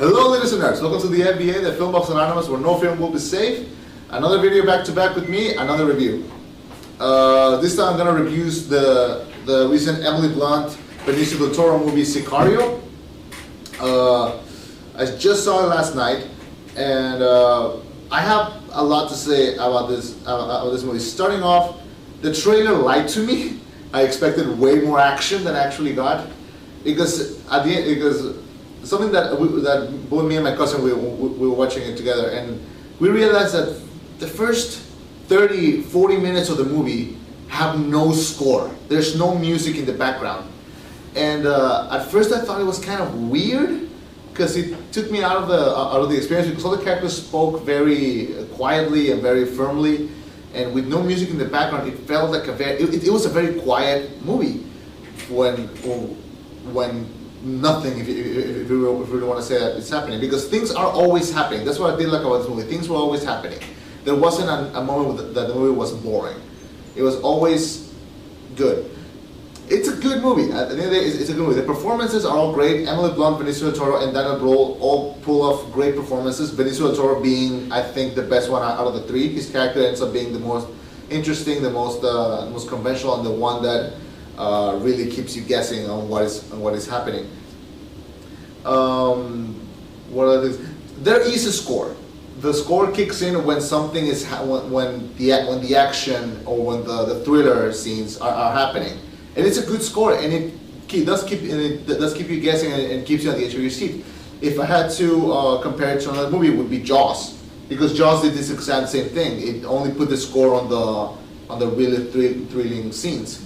Hello ladies and nerds, welcome to the FBA, the Film Buffs Anonymous, where no film will be safe. Another video back to back with me, another review. This time I'm going to review the recent Emily Blunt, Benicio Toro movie Sicario. I just saw it last night, and I have a lot to say about this movie. Starting off, the trailer lied to me. I expected way more action than I actually got, because at the end, something that both me and my cousin we were watching it together, and we realized that the first 30-40 minutes of the movie have no score. There's no music in the background, and at first I thought it was kind of weird because it took me out of the experience, because all the characters spoke very quietly and very firmly, and with no music in the background, it felt like it was a very quiet movie when nothing, if you really want to say that, it's happening, because things are always happening. That's what I did like about this movie. Things were always happening. There wasn't a moment that the movie was boring. It was always good. It's a good movie. At the end of the day, it's a good movie. The performances are all great. Emily Blunt, Benicio del Toro, and Daniel Brühl all pull off great performances. Benicio del Toro being, I think, the best one out of the three. His character ends up being the most interesting, the most conventional, and the one that really keeps you guessing on what is happening. What are these? There is a score. The score kicks in when something is when the action or when the thriller scenes are happening, and it's a good score, and it does keep you guessing, and keeps you on the edge of your seat. If I had to compare it to another movie, it would be Jaws, because Jaws did this exact same thing. It only put the score on the really thrilling scenes.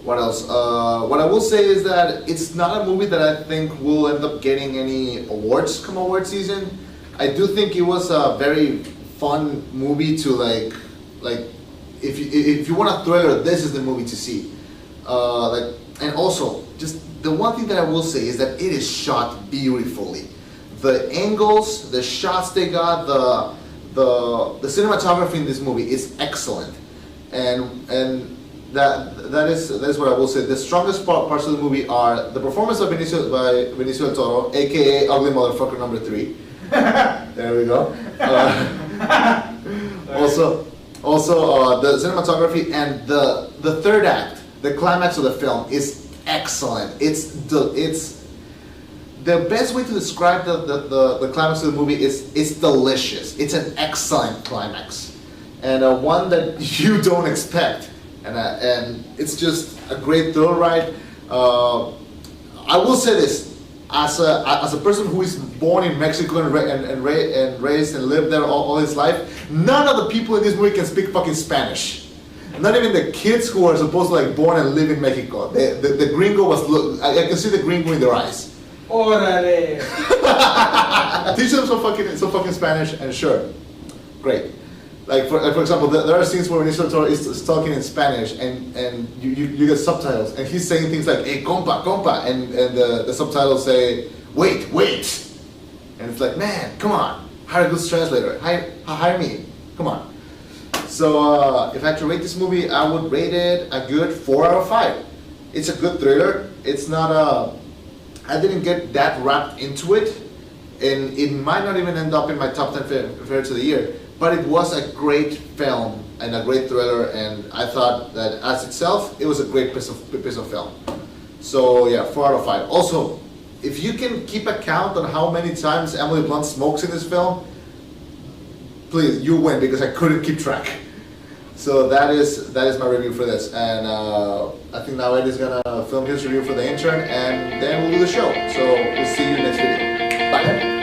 What else? What I will say is that it's not a movie that I think will end up getting any awards come award season. I do think it was a very fun movie to like if you want a thriller, this is the movie to see. And also, just the one thing that I will say is that it is shot beautifully. The angles, the shots they got, the cinematography in this movie is excellent. And that is what I will say. The strongest parts of the movie are the performance of Benicio del Toro, aka Ugly Motherfucker number 3. There we go. Also, the cinematography and the third act, the climax of the film, is excellent. It's the best way to describe the climax of the movie is it's delicious. It's an excellent climax, and one that you don't expect. And it's just a great thrill ride. I will say this, as a person who is born in Mexico and raised and lived there all his life, none of the people in this movie can speak fucking Spanish. Not even the kids who are supposed to born and live in Mexico. The gringo I can see the gringo in their eyes. Órale. Teach them some fucking Spanish, and sure, great. Like for example, there are scenes where Benicio del Toro is talking in Spanish, and you get subtitles, and he's saying things like "Hey, compa," and the subtitles say "Wait," and it's like, man, come on, hire a good translator, hire me, come on. So if I had to rate this movie, I would rate it a good 4 out of 5. It's a good thriller. It's not I didn't get that wrapped into it, and it might not even end up in my top 10 favorites of the year. But it was a great film and a great thriller, and I thought that as itself, it was a great piece of film. So yeah, 4 out of 5. Also, if you can keep account on how many times Emily Blunt smokes in this film, please, you win, because I couldn't keep track. So that is my review for this, and I think now Ed is gonna film his review for the intern, and then we'll do the show. So we'll see you next video. Bye.